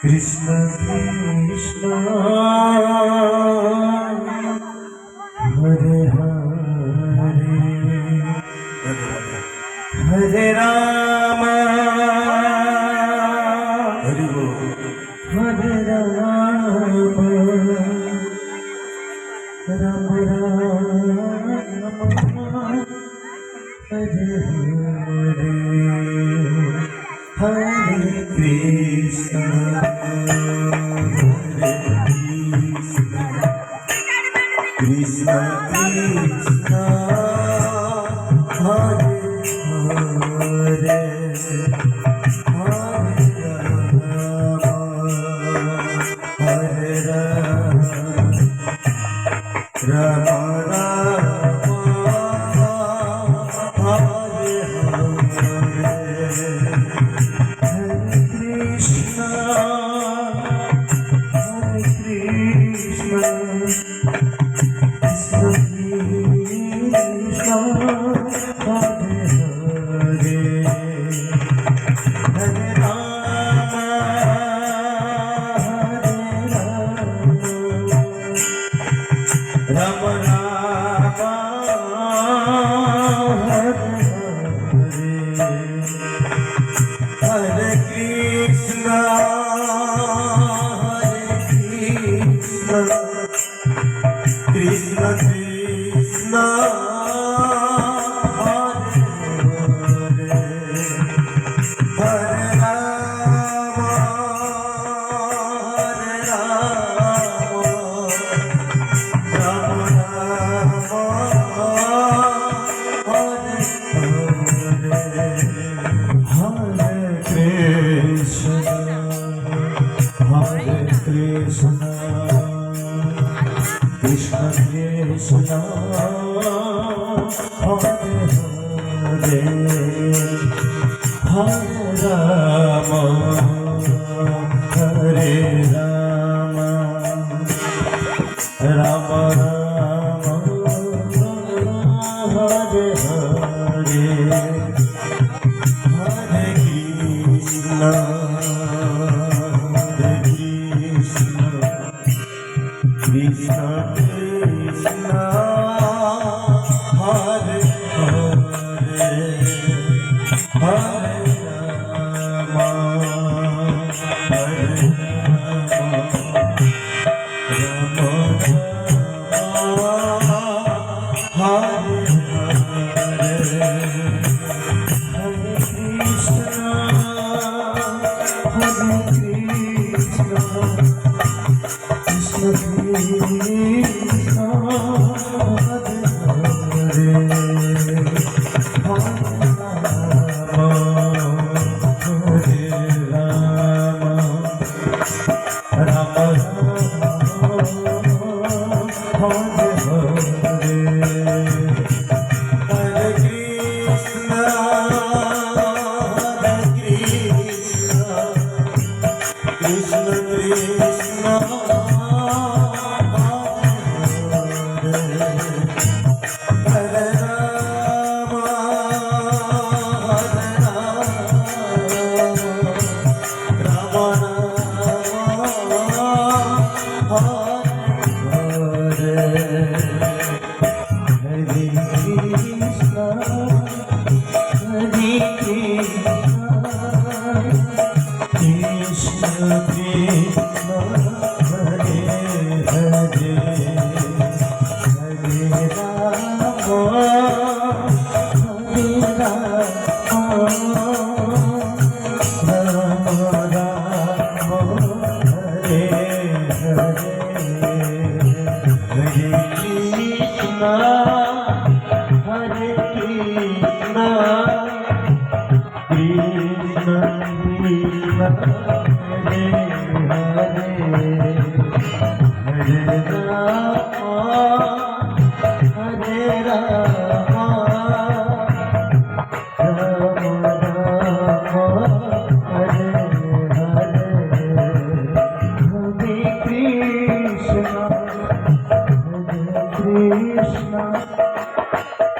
Krishna Krishna Hare Hare Hare Rama Hare Hare Rama Rama Rama Hare Hare Hare Krishna Krishna Krishna Hare Hare Hare Rama Hare Rama Krishna Krishna Hare Rama Rama Rama Hare Hare Krishna Krishna Krishna Hare Hare Hare Rama Hare Rama Rama Rama Hare Hare Hare Krishna Krishna Krishna Hare Hare Hare Rama Hare Rama Hare Hare Hare Krishna Hare Krishna Krishna Krishna Hare Hare Hare Rama Hare Rama Rama Rama Hare Hare Krishna Krishna Krishna Hare Rama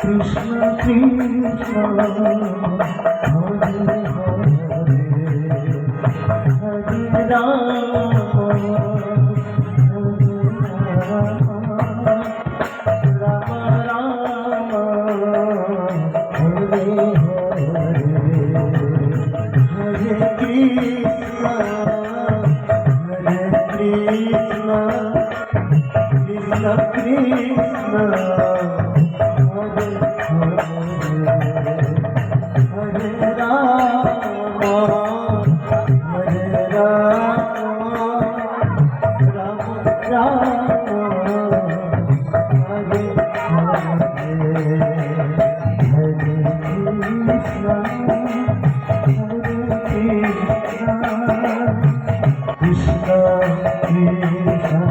Krishna Krishna Hare Hare Hare Ram Hare Ram Ram Ram Hare Hare Hare Krishna Krishna Krishna Hare Hare Ram Hare Ram Ram Ram Hare Hare Krishna Krishna Krishna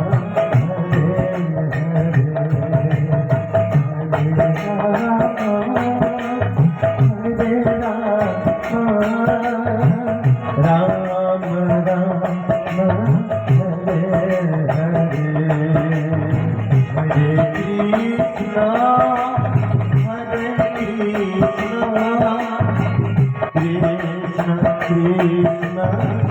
Ram Ram Hare Hare Hare Krishna Krishna Krishna